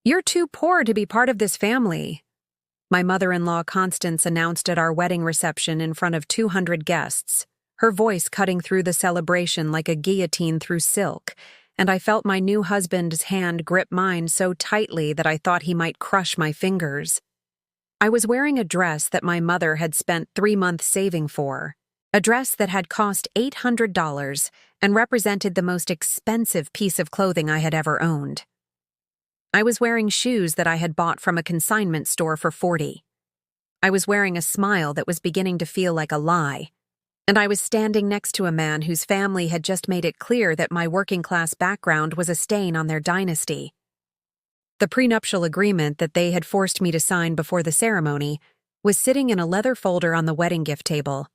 "You're too poor to be part of this family," my mother-in-law Constance announced at our wedding reception in front of 200 guests, her voice cutting through the celebration like a guillotine through silk, and I felt my new husband's hand grip mine so tightly that I thought he might crush my fingers. I was wearing a dress that my mother had spent 3 months saving for, a dress that had cost $800 and represented the most expensive piece of clothing I had ever owned. I was wearing shoes that I had bought from a consignment store for $40. I was wearing a smile that was beginning to feel like a lie. And I was standing next to a man whose family had just made it clear that my working-class background was a stain on their dynasty. The prenuptial agreement that they had forced me to sign before the ceremony was sitting in a leather folder on the wedding gift table,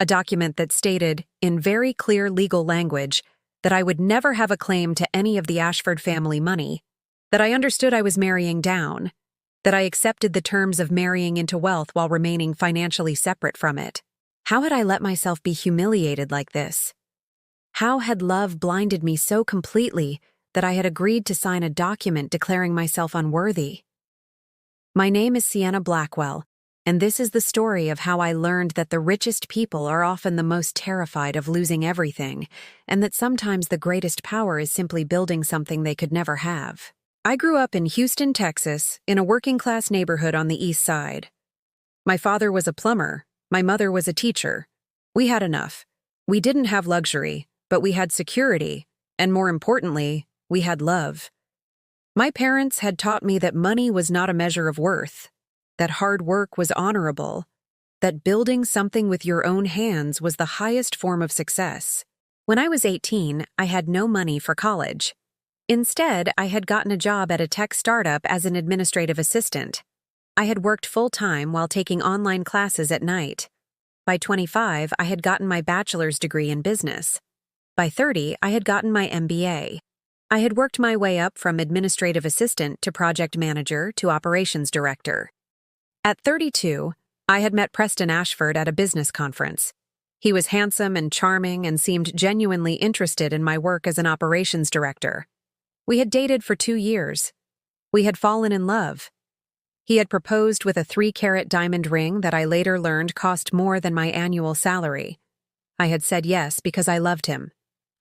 a document that stated, in very clear legal language, that I would never have a claim to any of the Ashford family money, that I understood I was marrying down, that I accepted the terms of marrying into wealth while remaining financially separate from it. How had I let myself be humiliated like this? How had love blinded me so completely that I had agreed to sign a document declaring myself unworthy? My name is Sienna Blackwell, and this is the story of how I learned that the richest people are often the most terrified of losing everything, and that sometimes the greatest power is simply building something they could never have. I grew up in Houston, Texas, in a working-class neighborhood on the East Side. My father was a plumber. My mother was a teacher. We had enough. We didn't have luxury, but we had security, and more importantly, we had love. My parents had taught me that money was not a measure of worth, that hard work was honorable, that building something with your own hands was the highest form of success. When I was 18, I had no money for college. Instead, I had gotten a job at a tech startup as an administrative assistant. I had worked full-time while taking online classes at night. By 25, I had gotten my bachelor's degree in business. By 30, I had gotten my MBA. I had worked my way up from administrative assistant to project manager to operations director. At 32, I had met Preston Ashford at a business conference. He was handsome and charming and seemed genuinely interested in my work as an operations director. We had dated for 2 years. We had fallen in love. He had proposed with a 3-carat diamond ring that I later learned cost more than my annual salary. I had said yes because I loved him.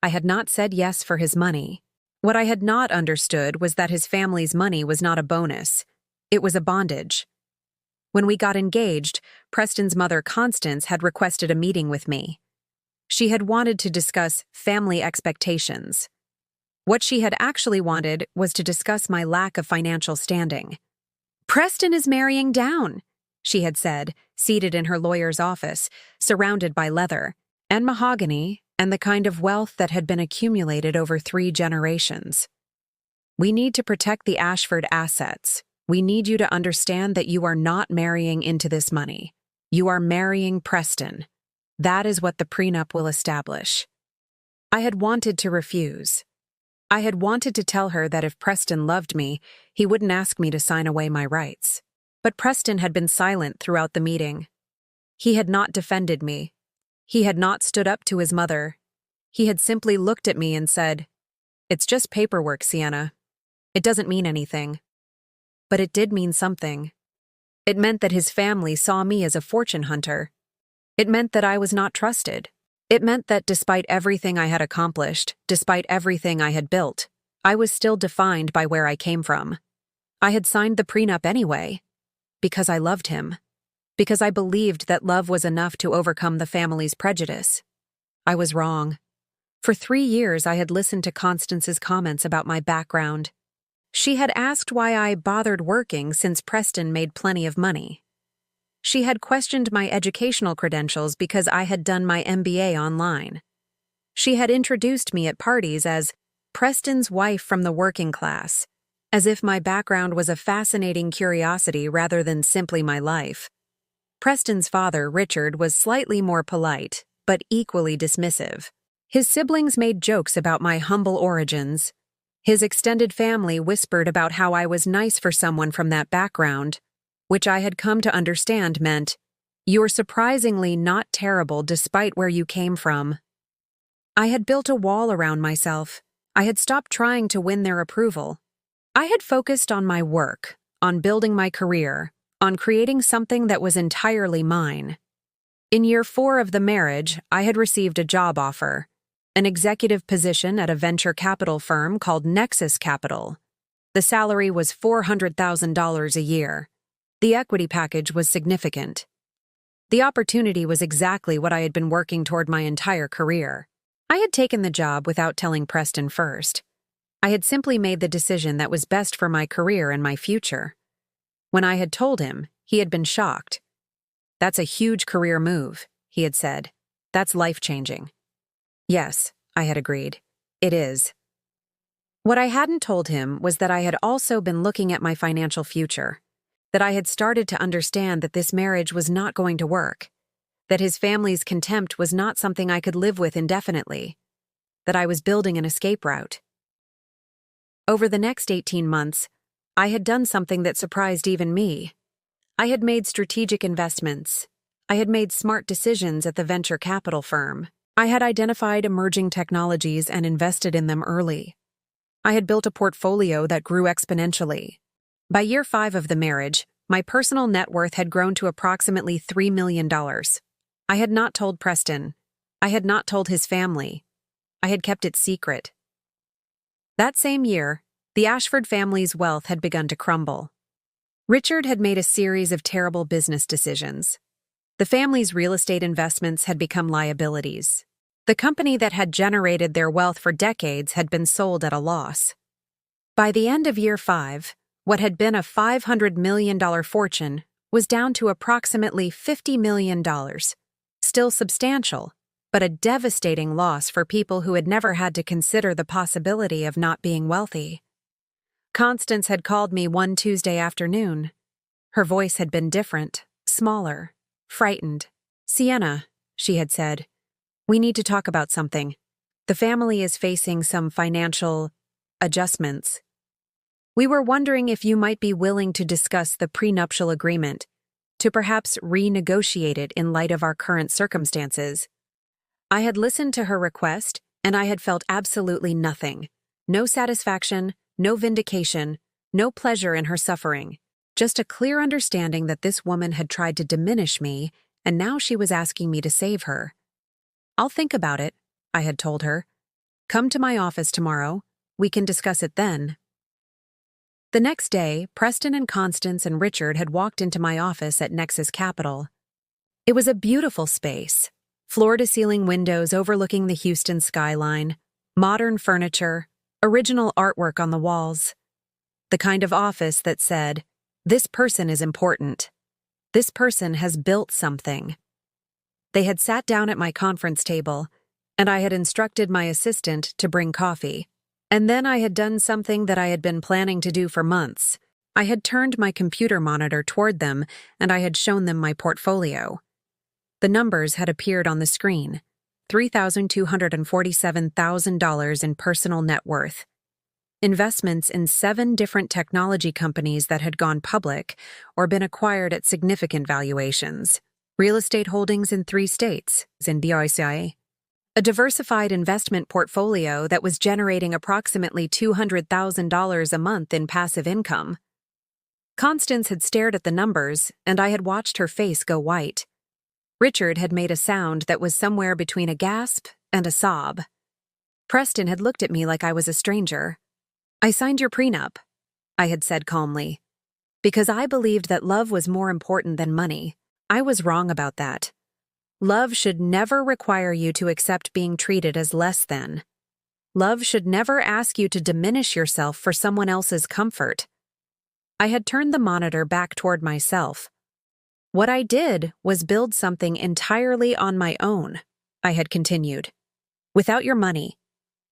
I had not said yes for his money. What I had not understood was that his family's money was not a bonus. It was a bondage. When we got engaged, Preston's mother, Constance, had requested a meeting with me. She had wanted to discuss family expectations. What she had actually wanted was to discuss my lack of financial standing. "Preston is marrying down," she had said, seated in her lawyer's office, surrounded by leather and mahogany and the kind of wealth that had been accumulated over 3 generations. "We need to protect the Ashford assets. We need you to understand that you are not marrying into this money. You are marrying Preston. That is what the prenup will establish." I had wanted to refuse. I had wanted to tell her that if Preston loved me, he wouldn't ask me to sign away my rights. But Preston had been silent throughout the meeting. He had not defended me. He had not stood up to his mother. He had simply looked at me and said, "It's just paperwork, Sienna. It doesn't mean anything." But it did mean something. It meant that his family saw me as a fortune hunter. It meant that I was not trusted. It meant that despite everything I had accomplished, despite everything I had built, I was still defined by where I came from. I had signed the prenup anyway, because I loved him, because I believed that love was enough to overcome the family's prejudice. I was wrong. For 3 years, I had listened to Constance's comments about my background. She had asked why I bothered working since Preston made plenty of money. She had questioned my educational credentials because I had done my MBA online. She had introduced me at parties as Preston's wife from the working class, as if my background was a fascinating curiosity rather than simply my life. Preston's father, Richard, was slightly more polite, but equally dismissive. His siblings made jokes about my humble origins. His extended family whispered about how I was nice for someone from that background, which I had come to understand meant, "You're surprisingly not terrible despite where you came from." I had built a wall around myself. I had stopped trying to win their approval. I had focused on my work, on building my career, on creating something that was entirely mine. In year 4 of the marriage, I had received a job offer, an executive position at a venture capital firm called Nexus Capital. The salary was $400,000 a year. The equity package was significant. The opportunity was exactly what I had been working toward my entire career. I had taken the job without telling Preston first. I had simply made the decision that was best for my career and my future. When I had told him, he had been shocked. "That's a huge career move," he had said. "That's life-changing." "Yes," I had agreed. "It is." What I hadn't told him was that I had also been looking at my financial future, that I had started to understand that this marriage was not going to work, that his family's contempt was not something I could live with indefinitely, that I was building an escape route. Over the next 18 months, I had done something that surprised even me. I had made strategic investments. I had made smart decisions at the venture capital firm. I had identified emerging technologies and invested in them early. I had built a portfolio that grew exponentially. By year 5 of the marriage, my personal net worth had grown to approximately $3 million. I had not told Preston. I had not told his family. I had kept it secret. That same year, the Ashford family's wealth had begun to crumble. Richard had made a series of terrible business decisions. The family's real estate investments had become liabilities. The company that had generated their wealth for decades had been sold at a loss. By the end of year 5, what had been a $500 million fortune was down to approximately $50 million. Still substantial, but a devastating loss for people who had never had to consider the possibility of not being wealthy. Constance had called me one Tuesday afternoon. Her voice had been different, smaller, frightened. "Sienna," she had said, "we need to talk about something. The family is facing some financial adjustments. We were wondering if you might be willing to discuss the prenuptial agreement, to perhaps renegotiate it in light of our current circumstances." I had listened to her request, and I had felt absolutely nothing. No satisfaction, no vindication, no pleasure in her suffering. Just a clear understanding that this woman had tried to diminish me, and now she was asking me to save her. "I'll think about it," I had told her. "Come to my office tomorrow. We can discuss it then." The next day, Preston and Constance and Richard had walked into my office at Nexus Capital. It was a beautiful space. Floor-to-ceiling windows overlooking the Houston skyline, modern furniture, original artwork on the walls. The kind of office that said, "This person is important. This person has built something." They had sat down at my conference table, and I had instructed my assistant to bring coffee. And then I had done something that I had been planning to do for months. I had turned my computer monitor toward them, and I had shown them my portfolio. The numbers had appeared on the screen. $3,247,000 in personal net worth. Investments in 7 different technology companies that had gone public or been acquired at significant valuations. Real estate holdings in 3 states, in DICA. A diversified investment portfolio that was generating approximately $200,000 a month in passive income. Constance had stared at the numbers, and I had watched her face go white. Richard had made a sound that was somewhere between a gasp and a sob. Preston had looked at me like I was a stranger. "I signed your prenup," I had said calmly, "because I believed that love was more important than money. I was wrong about that. Love should never require you to accept being treated as less than. Love should never ask you to diminish yourself for someone else's comfort." I had turned the monitor back toward myself. "What I did was build something entirely on my own," I had continued. "Without your money,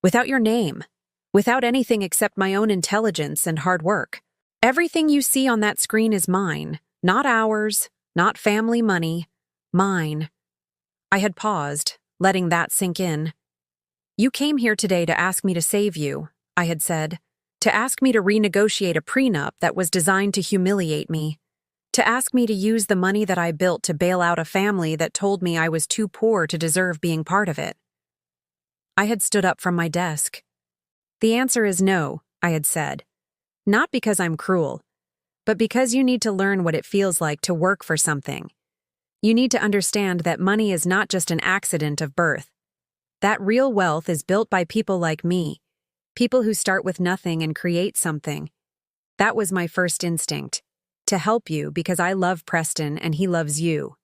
without your name, without anything except my own intelligence and hard work. Everything you see on that screen is mine, not ours, not family money, mine." I had paused, letting that sink in. "You came here today to ask me to save you," I had said, "to ask me to renegotiate a prenup that was designed to humiliate me. To ask me to use the money that I built to bail out a family that told me I was too poor to deserve being part of it." I had stood up from my desk. "The answer is no," I had said. Not because I'm cruel, but because you need to learn what it feels like to work for something. You need to understand that money is not just an accident of birth. That real wealth is built by people like me, people who start with nothing and create something. That was my first instinct, to help you because I love Preston and he loves you.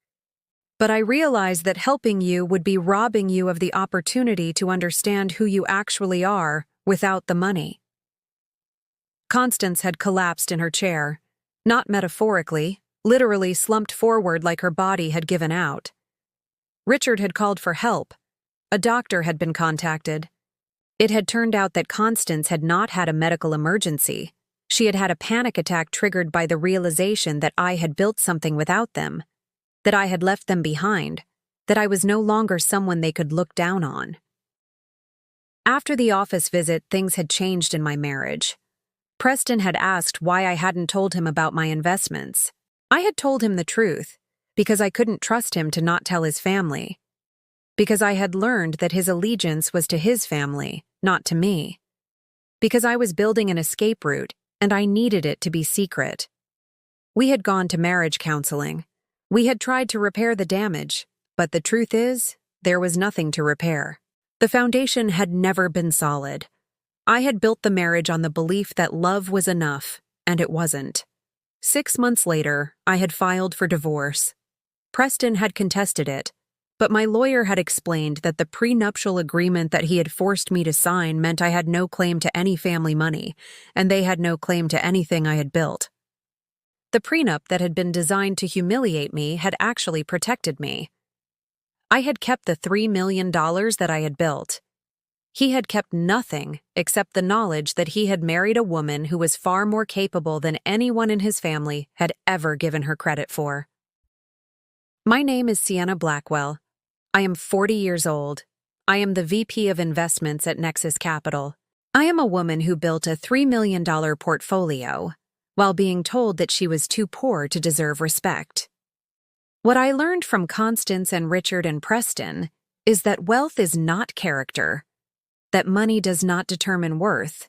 But I realized that helping you would be robbing you of the opportunity to understand who you actually are without the money. Constance had collapsed in her chair, not metaphorically, literally slumped forward like her body had given out. Richard had called for help. A doctor had been contacted. It had turned out that Constance had not had a medical emergency. She had had a panic attack triggered by the realization that I had built something without them, that I had left them behind, that I was no longer someone they could look down on. After the office visit, things had changed in my marriage. Preston had asked why I hadn't told him about my investments. I had told him the truth, because I couldn't trust him to not tell his family. Because I had learned that his allegiance was to his family, not to me. Because I was building an escape route, and I needed it to be secret. We had gone to marriage counseling. We had tried to repair the damage, but the truth is, there was nothing to repair. The foundation had never been solid. I had built the marriage on the belief that love was enough, and it wasn't. 6 months later, I had filed for divorce. Preston had contested it, but my lawyer had explained that the prenuptial agreement that he had forced me to sign meant I had no claim to any family money, and they had no claim to anything I had built. The prenup that had been designed to humiliate me had actually protected me. I had kept the $3 million that I had built. He had kept nothing except the knowledge that he had married a woman who was far more capable than anyone in his family had ever given her credit for. My name is Sienna Blackwell. I am 40 years old. I am the VP of Investments at Nexus Capital. I am a woman who built a $3 million portfolio while being told that she was too poor to deserve respect. What I learned from Constance and Richard and Preston is that wealth is not character, that money does not determine worth,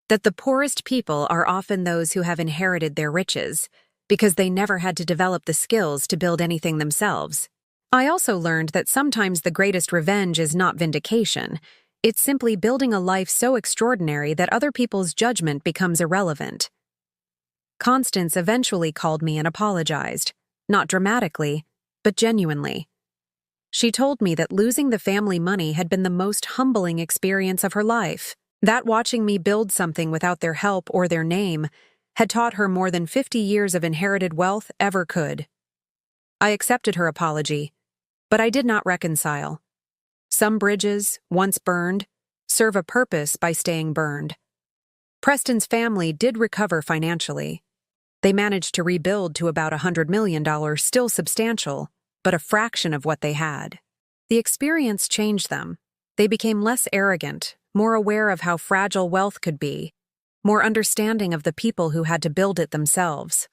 that the poorest people are often those who have inherited their riches because they never had to develop the skills to build anything themselves. I also learned that sometimes the greatest revenge is not vindication. It's simply building a life so extraordinary that other people's judgment becomes irrelevant. Constance eventually called me and apologized, not dramatically, but genuinely. She told me that losing the family money had been the most humbling experience of her life, that watching me build something without their help or their name had taught her more than 50 years of inherited wealth ever could. I accepted her apology, but I did not reconcile. Some bridges, once burned, serve a purpose by staying burned. Preston's family did recover financially. They managed to rebuild to about $100 million, still substantial, but a fraction of what they had. The experience changed them. They became less arrogant, more aware of how fragile wealth could be, more understanding of the people who had to build it themselves.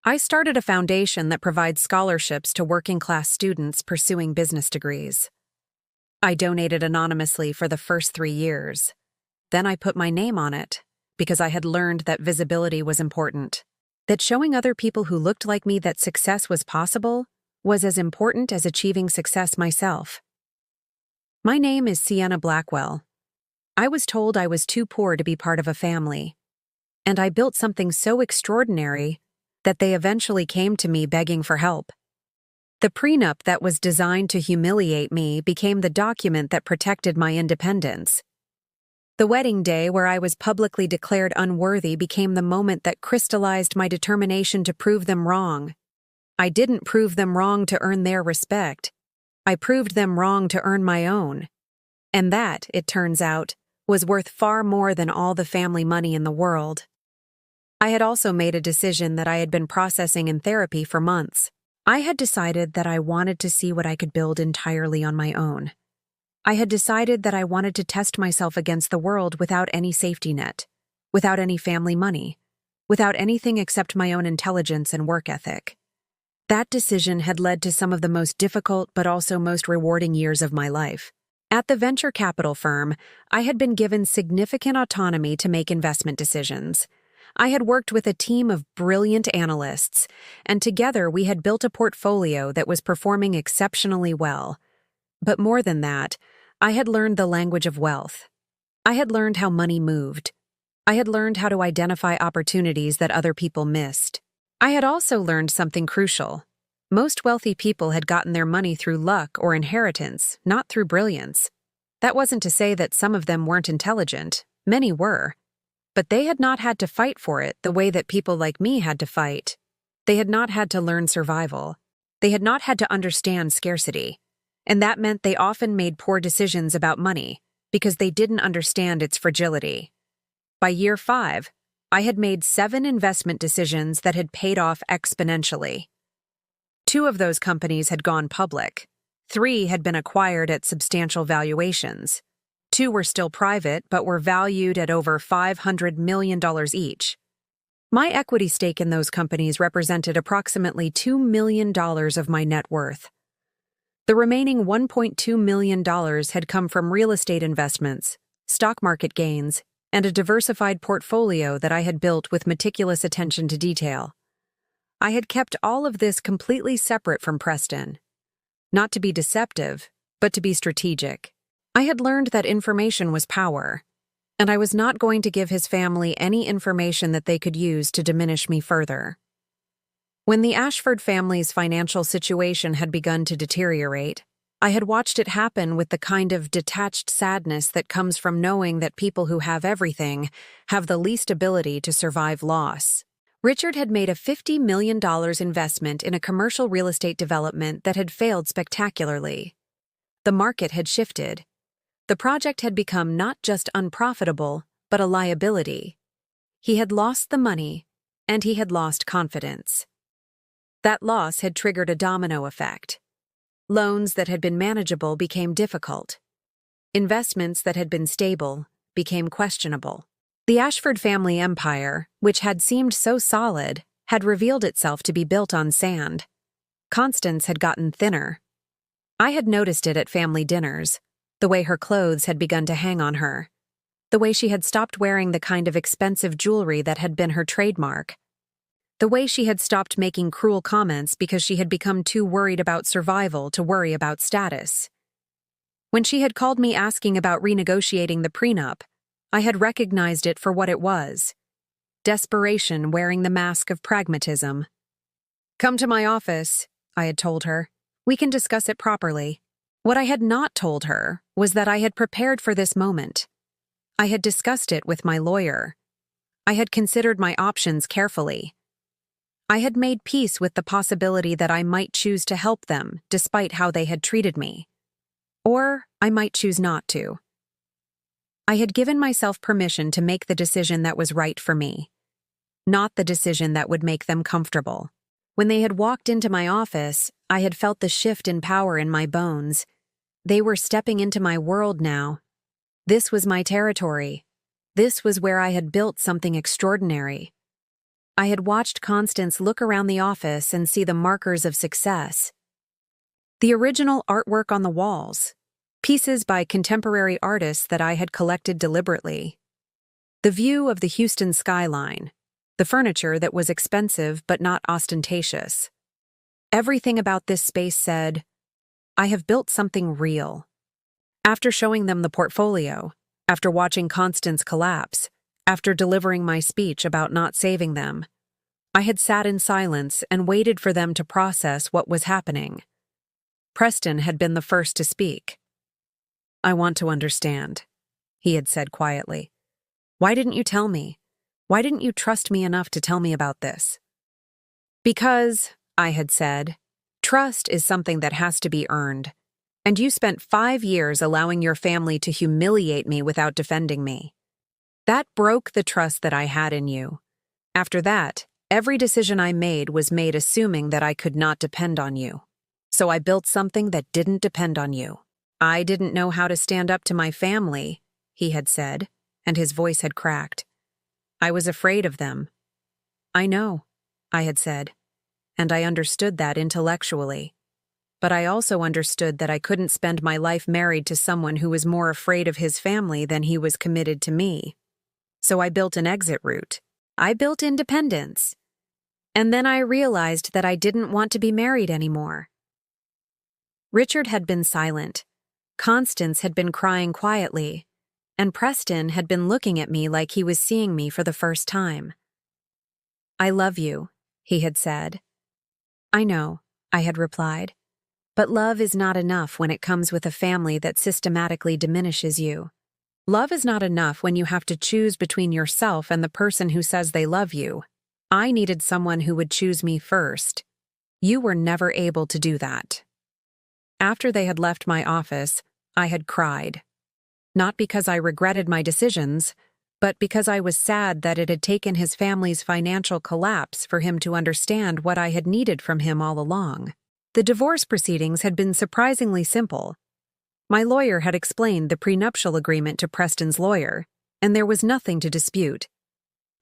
I started a foundation that provides scholarships to working-class students pursuing business degrees. I donated anonymously for the first 3 years. Then I put my name on it, because I had learned that visibility was important, that showing other people who looked like me that success was possible was as important as achieving success myself. My name is Sienna Blackwell. I was told I was too poor to be part of a family, and I built something so extraordinary that they eventually came to me begging for help. The prenup that was designed to humiliate me became the document that protected my independence. The wedding day where I was publicly declared unworthy became the moment that crystallized my determination to prove them wrong. I didn't prove them wrong to earn their respect. I proved them wrong to earn my own. And that, it turns out, was worth far more than all the family money in the world. I had also made a decision that I had been processing in therapy for months. I had decided that I wanted to see what I could build entirely on my own. I had decided that I wanted to test myself against the world without any safety net, without any family money, without anything except my own intelligence and work ethic. That decision had led to some of the most difficult but also most rewarding years of my life. At the venture capital firm, I had been given significant autonomy to make investment decisions. I had worked with a team of brilliant analysts, and together we had built a portfolio that was performing exceptionally well. But more than that, I had learned the language of wealth. I had learned how money moved. I had learned how to identify opportunities that other people missed. I had also learned something crucial. Most wealthy people had gotten their money through luck or inheritance, not through brilliance. That wasn't to say that some of them weren't intelligent. Many were. But they had not had to fight for it the way that people like me had to fight. They had not had to learn survival. They had not had to understand scarcity. And that meant they often made poor decisions about money because they didn't understand its fragility. By year 5, I had made 7 investment decisions that had paid off exponentially. 2 of those companies had gone public. 3 had been acquired at substantial valuations. 2 were still private but were valued at over $500 million each. My equity stake in those companies represented approximately $2 million of my net worth. The remaining $1.2 million had come from real estate investments, stock market gains, and a diversified portfolio that I had built with meticulous attention to detail. I had kept all of this completely separate from Preston. Not to be deceptive, but to be strategic. I had learned that information was power, and I was not going to give his family any information that they could use to diminish me further. When the Ashford family's financial situation had begun to deteriorate, I had watched it happen with the kind of detached sadness that comes from knowing that people who have everything have the least ability to survive loss. Richard had made a $50 million investment in a commercial real estate development that had failed spectacularly. The market had shifted. The project had become not just unprofitable, but a liability. He had lost the money, and he had lost confidence. That loss had triggered a domino effect. Loans that had been manageable became difficult. Investments that had been stable became questionable. The Ashford family empire, which had seemed so solid, had revealed itself to be built on sand. Constance had gotten thinner. I had noticed it at family dinners, the way her clothes had begun to hang on her, the way she had stopped wearing the kind of expensive jewelry that had been her trademark, the way she had stopped making cruel comments because she had become too worried about survival to worry about status. When she had called me asking about renegotiating the prenup, I had recognized it for what it was: desperation wearing the mask of pragmatism. "Come to my office," I had told her. "We can discuss it properly." What I had not told her was that I had prepared for this moment. I had discussed it with my lawyer. I had considered my options carefully. I had made peace with the possibility that I might choose to help them despite how they had treated me. Or I might choose not to. I had given myself permission to make the decision that was right for me, not the decision that would make them comfortable. When they had walked into my office, I had felt the shift in power in my bones. They were stepping into my world now. This was my territory. This was where I had built something extraordinary. I had watched Constance look around the office and see the markers of success. The original artwork on the walls, pieces by contemporary artists that I had collected deliberately. The view of the Houston skyline, the furniture that was expensive but not ostentatious. Everything about this space said, I have built something real. After showing them the portfolio, after watching Constance collapse, after delivering my speech about not saving them, I had sat in silence and waited for them to process what was happening. Preston had been the first to speak. "I want to understand," he had said quietly. "Why didn't you tell me? Why didn't you trust me enough to tell me about this?" "Because," I had said, "trust is something that has to be earned. And you spent 5 years allowing your family to humiliate me without defending me. That broke the trust that I had in you. After that, every decision I made was made assuming that I could not depend on you. So I built something that didn't depend on you. I didn't know how to stand up to my family," he had said, and his voice had cracked. "I was afraid of them." "I know," I had said, and I understood that intellectually. but I also understood that I couldn't spend my life married to someone who was more afraid of his family than he was committed to me. So I built an exit route. I built independence. And then I realized that I didn't want to be married anymore. Richard had been silent. Constance had been crying quietly, and Preston had been looking at me like he was seeing me for the first time. "I love you," he had said. "I know," I had replied. "But love is not enough when it comes with a family that systematically diminishes you. Love is not enough when you have to choose between yourself and the person who says they love you. I needed someone who would choose me first. You were never able to do that." After they had left my office, I had cried. Not because I regretted my decisions, but because I was sad that it had taken his family's financial collapse for him to understand what I had needed from him all along. The divorce proceedings had been surprisingly simple. My lawyer had explained the prenuptial agreement to Preston's lawyer, and there was nothing to dispute.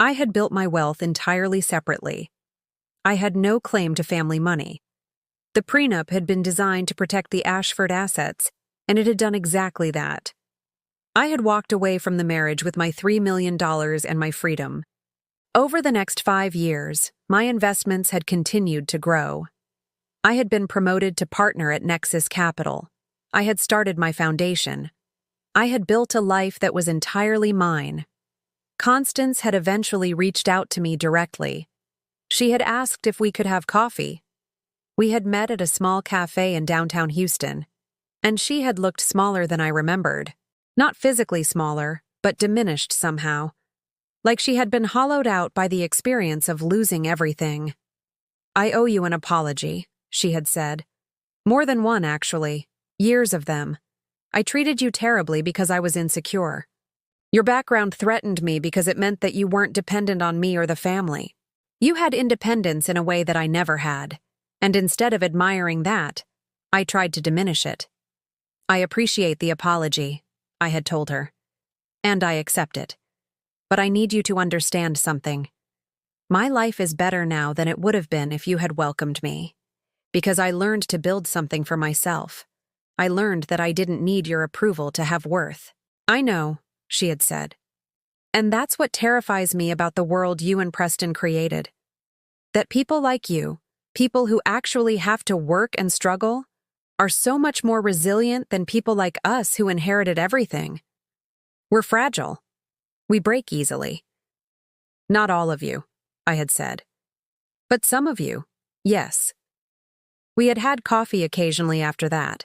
I had built my wealth entirely separately. I had no claim to family money. The prenup had been designed to protect the Ashford assets, and it had done exactly that. I had walked away from the marriage with my $3 million and my freedom. Over the next 5 years, my investments had continued to grow. I had been promoted to partner at Nexus Capital. I had started my foundation. I had built a life that was entirely mine. Constance had eventually reached out to me directly. She had asked if we could have coffee. We had met at a small cafe in downtown Houston, and she had looked smaller than I remembered. Not physically smaller, but diminished somehow. Like she had been hollowed out by the experience of losing everything. "I owe you an apology," she had said. "More than one, actually. Years of them. I treated you terribly because I was insecure. Your background threatened me because it meant that you weren't dependent on me or the family. You had independence in a way that I never had, and instead of admiring that, I tried to diminish it. I appreciate the apology," I had told her, "and I accept it. But I need you to understand something. My life is better now than it would have been if you had welcomed me, because I learned to build something for myself. I learned that I didn't need your approval to have worth." "I know," she had said. "And that's what terrifies me about the world you and Preston created. That people like you, people who actually have to work and struggle, are so much more resilient than people like us who inherited everything. We're fragile. We break easily." "Not all of you," I had said. "But some of you, yes." We had had coffee occasionally after that.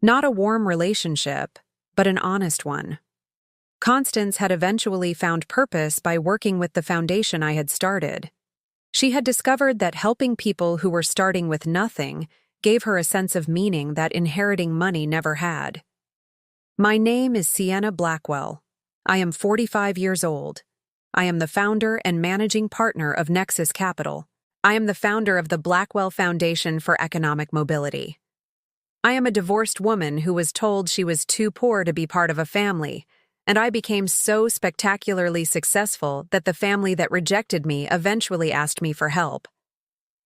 Not a warm relationship, but an honest one. Constance had eventually found purpose by working with the foundation I had started. She had discovered that helping people who were starting with nothing gave her a sense of meaning that inheriting money never had. My name is Sienna Blackwell. I am 45 years old. I am the founder and managing partner of Nexus Capital. I am the founder of the Blackwell Foundation for Economic Mobility. I am a divorced woman who was told she was too poor to be part of a family, and I became so spectacularly successful that the family that rejected me eventually asked me for help.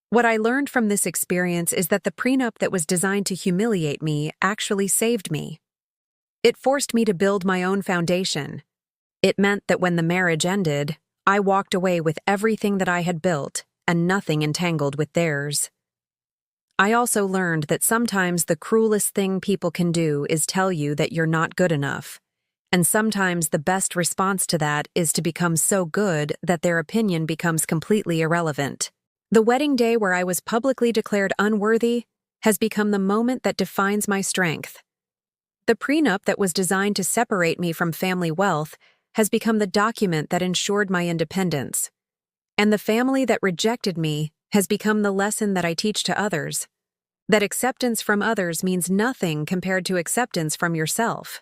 What I learned from this experience is that the prenup that was designed to humiliate me actually saved me. It forced me to build my own foundation. It meant that when the marriage ended, I walked away with everything that I had built and nothing entangled with theirs. I also learned that sometimes the cruelest thing people can do is tell you that you're not good enough, and sometimes the best response to that is to become so good that their opinion becomes completely irrelevant. The wedding day where I was publicly declared unworthy has become the moment that defines my strength. The prenup that was designed to separate me from family wealth has become the document that ensured my independence. And the family that rejected me has become the lesson that I teach to others. That acceptance from others means nothing compared to acceptance from yourself.